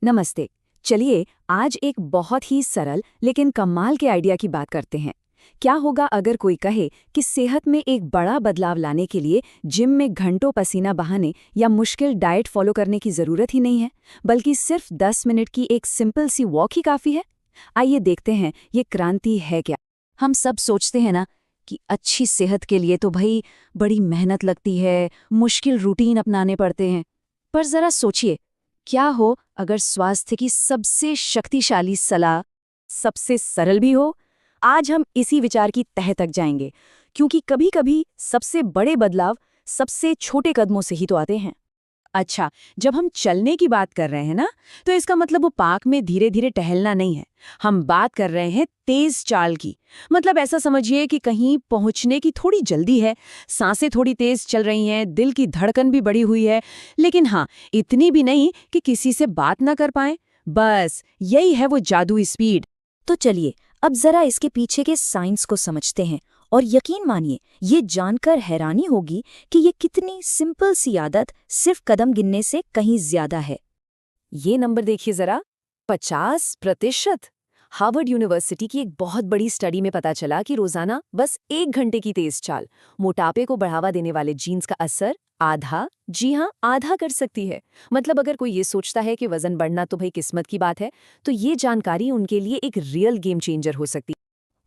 नमस्ते। चलिए आज एक बहुत ही सरल लेकिन कमाल के आइडिया की बात करते हैं। क्या होगा अगर कोई कहे कि सेहत में एक बड़ा बदलाव लाने के लिए जिम में घंटों पसीना बहाने या मुश्किल डाइट फॉलो करने की जरूरत ही नहीं है, बल्कि सिर्फ 10 मिनट की एक सिंपल सी वॉक ही काफी है। आइए देखते हैं ये क्रांति है क्या। हम सब सोचते हैं ना कि अच्छी सेहत के लिए तो भाई बड़ी मेहनत लगती है, मुश्किल रूटीन अपनाने पड़ते हैं। पर जरा सोचिए, क्या हो अगर स्वास्थ्य की सबसे शक्तिशाली सलाह सबसे सरल भी हो। आज हम इसी विचार की तह तक जाएंगे, क्योंकि कभी-कभी सबसे बड़े बदलाव सबसे छोटे कदमों से ही तो आते हैं। अच्छा, जब हम चलने की बात कर रहे हैं ना, तो इसका मतलब वो पार्क में धीरे धीरे टहलना नहीं है। हम बात कर रहे हैं तेज चाल की। मतलब ऐसा समझिए कि कहीं पहुंचने की थोड़ी जल्दी है, सांसें थोड़ी तेज चल रही हैं, दिल की धड़कन भी बढ़ी हुई है, लेकिन हाँ, इतनी भी नहीं कि किसी से बात ना कर पाए। बस यही है वो जादुई स्पीड। तो चलिए अब जरा इसके पीछे के साइंस को समझते हैं। और यकीन मानिए, ये जानकर हैरानी होगी कि ये कितनी सिंपल सी आदत सिर्फ कदम गिनने से कहीं ज्यादा है। ये नंबर देखिए जरा, 50%। हार्वर्ड यूनिवर्सिटी की एक बहुत बड़ी स्टडी में पता चला कि रोजाना बस 1 घंटे की तेज चाल मोटापे को बढ़ावा देने वाले जीन्स का असर आधा, जी हाँ आधा कर सकती है। मतलब अगर कोई ये सोचता है कि वजन बढ़ना तो भाई किस्मत की बात है, तो ये जानकारी उनके लिए एक रियल गेम चेंजर हो सकती है।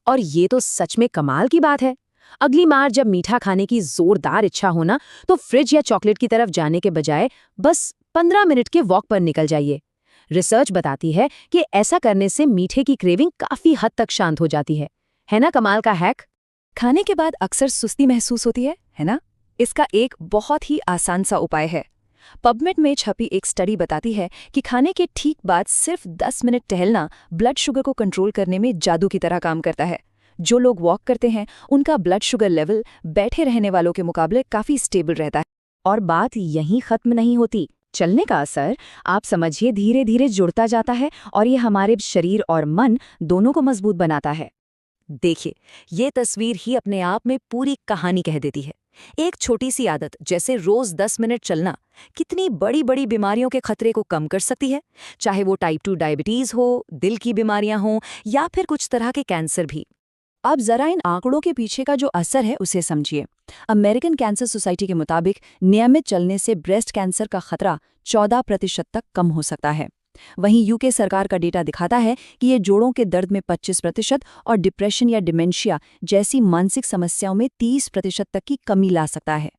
और ये तो सच में कमाल की बात है। अगली बार जब मीठा खाने की जोरदार इच्छा हो ना, तो फ्रिज या चॉकलेट की तरफ जाने के बजाय बस 15 मिनट के वॉक पर निकल जाइए। रिसर्च बताती है कि ऐसा करने से मीठे की क्रेविंग काफी हद तक शांत हो जाती है ना कमाल का हैक। खाने के बाद अक्सर सुस्ती महसूस होती है ना? इसका एक बहुत ही आसान सा उपाय है। पबमेड में छपी एक स्टडी बताती है कि खाने के ठीक बाद सिर्फ 10 मिनट टहलना ब्लड शुगर को कंट्रोल करने में जादू की तरह काम करता है। जो लोग वॉक करते हैं उनका ब्लड शुगर लेवल बैठे रहने वालों के मुकाबले काफी स्टेबल रहता है। और बात यहीं खत्म नहीं होती। चलने का असर आप समझिए धीरे धीरे जुड़ता जाता है, और ये हमारे शरीर और मन दोनों को मजबूत बनाता है। देखिए, ये तस्वीर ही अपने आप में पूरी कहानी कह देती है। एक छोटी सी आदत जैसे रोज 10 मिनट चलना कितनी बड़ी बड़ी बीमारियों के खतरे को कम कर सकती है, चाहे वो टाइप 2 डायबिटीज हो, दिल की बीमारियां हो या फिर कुछ तरह के कैंसर भी। अब जरा इन आंकड़ों के पीछे का जो असर है उसे समझिए। अमेरिकन कैंसर सोसाइटी के मुताबिक नियमित चलने से ब्रेस्ट कैंसर का खतरा 14% तक कम हो सकता है। वहीं यूके सरकार का डेटा दिखाता है कि ये जोड़ों के दर्द में 25% और डिप्रेशन या डिमेंशिया जैसी मानसिक समस्याओं में 30% तक की कमी ला सकता है।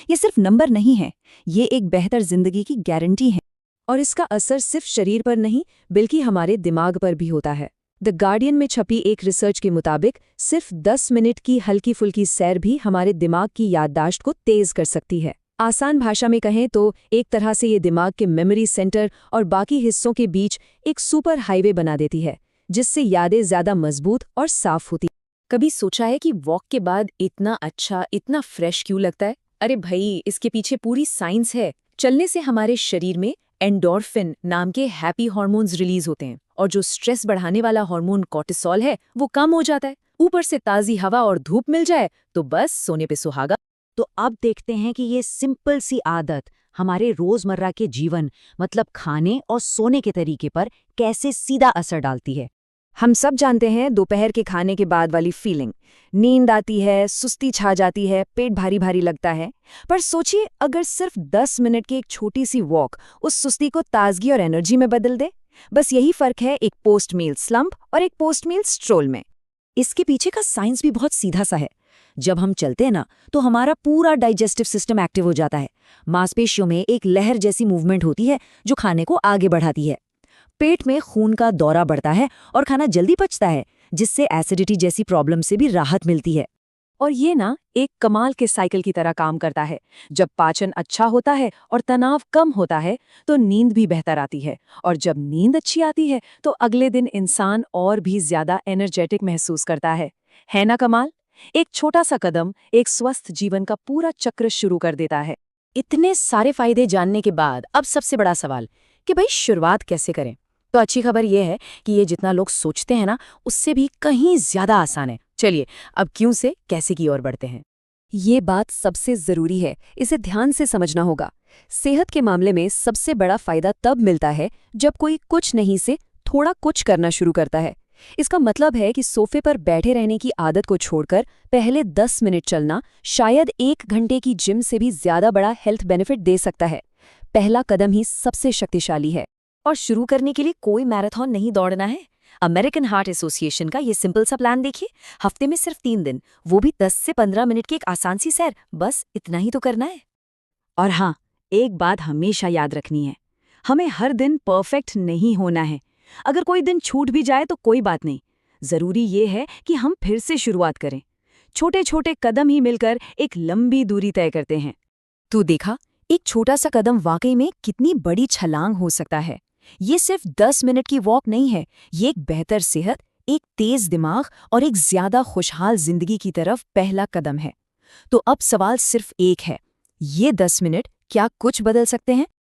ये सिर्फ नंबर नहीं है, ये एक बेहतर जिंदगी की गारंटी है। और इसका असर सिर्फ शरीर पर नहीं बल्कि हमारे दिमाग पर भी होता है। द गार्डियन में छपी एक रिसर्च के मुताबिक सिर्फ 10 मिनट की हल्की फुल्की सैर भी हमारे दिमाग की याददाश्त को तेज कर सकती है। आसान भाषा में कहें तो एक तरह से ये दिमाग के मेमोरी सेंटर और बाकी हिस्सों के बीच एक सुपर हाईवे बना देती है, जिससे यादें ज्यादा मजबूत और साफ होती। कभी सोचा है कि वॉक के बाद इतना अच्छा, इतना फ्रेश क्यों लगता है? अरे भाई, इसके पीछे पूरी साइंस है। चलने से हमारे शरीर में एंडोर्फिन नाम के हैप्पी हार्मोन्स रिलीज होते हैं, और जो स्ट्रेस बढ़ाने वाला हार्मोन कॉर्टिसोल है वो कम हो जाता है। ऊपर से ताजी हवा और धूप मिल जाए तो बस सोने पे सुहागा। तो अब देखते हैं कि ये सिंपल सी आदत हमारे रोजमर्रा के जीवन, मतलब खाने और सोने के तरीके पर कैसे सीधा असर डालती है। हम सब जानते हैं दोपहर के खाने के बाद वाली फीलिंग। नींद आती है, सुस्ती छा जाती है, पेट भारी भारी लगता है। पर सोचिए, अगर सिर्फ 10 मिनट की एक छोटी सी वॉक उस सुस्ती को ताजगी और एनर्जी में बदल दे। बस यही फर्क है एक पोस्ट मील स्लंप और एक पोस्ट मील स्ट्रोल में। इसके पीछे का साइंस भी बहुत सीधा सा है। जब हम चलते हैं ना, तो हमारा पूरा डाइजेस्टिव सिस्टम एक्टिव हो जाता है। मांसपेशियों में एक लहर जैसी मूवमेंट होती है जो खाने को आगे बढ़ाती है। पेट में खून का दौरा बढ़ता है और खाना जल्दी पचता है, जिससे एसिडिटी जैसी प्रॉब्लम से भी राहत मिलती है। और ये ना एक कमाल के साइकिल की तरह काम करता है। जब पाचन अच्छा होता है और तनाव कम होता है तो नींद भी बेहतर आती है, और जब नींद अच्छी आती है तो अगले दिन इंसान और भी ज्यादा एनर्जेटिक महसूस करता है ना कमाल? एक छोटा सा कदम एक स्वस्थ जीवन का पूरा चक्र शुरू कर देता है। इतने सारे फायदे जानने के बाद अब सबसे बड़ा सवाल कि भाई शुरुआत कैसे करें? तो अच्छी खबर यह है कि ये जितना लोग सोचते हैं ना, उससे भी कहीं ज्यादा आसान है। चलिए अब क्यों से कैसे की ओर बढ़ते हैं। ये बात सबसे जरूरी है, इसे ध्यान से समझना होगा। सेहत के मामले में सबसे बड़ा फायदा तब मिलता है जब कोई कुछ नहीं से थोड़ा कुछ करना शुरू करता है। इसका मतलब है कि सोफे पर बैठे रहने की आदत को छोड़कर पहले 10 मिनट चलना शायद 1 घंटे की जिम से भी ज्यादा बड़ा हेल्थ बेनिफिट दे सकता है। पहला कदम ही सबसे शक्तिशाली है। और शुरू करने के लिए कोई मैराथन नहीं दौड़ना है। अमेरिकन हार्ट एसोसिएशन का ये सिंपल सा प्लान देखिए। हफ्ते में सिर्फ 3 दिन, वो भी 10 से 15 मिनट की एक आसान सी सैर, बस इतना ही तो करना है। और हाँ, एक बात हमेशा याद रखनी है, हमें हर दिन परफेक्ट नहीं होना है। अगर कोई दिन छूट भी जाए तो कोई बात नहीं, जरूरी ये है कि हम फिर से शुरुआत करें। छोटे छोटे कदम ही मिलकर एक लंबी दूरी तय करते हैं। तू देखा, एक छोटा सा कदम वाकई में कितनी बड़ी छलांग हो सकता है। ये सिर्फ 10 मिनट की वॉक नहीं है, ये एक बेहतर सेहत, एक तेज दिमाग और एक ज्यादा खुशहाल जिंदगी की तरफ पहला कदम है। तो अब सवाल सिर्फ एक है, ये 10 मिनट क्या कुछ बदल सकते हैं?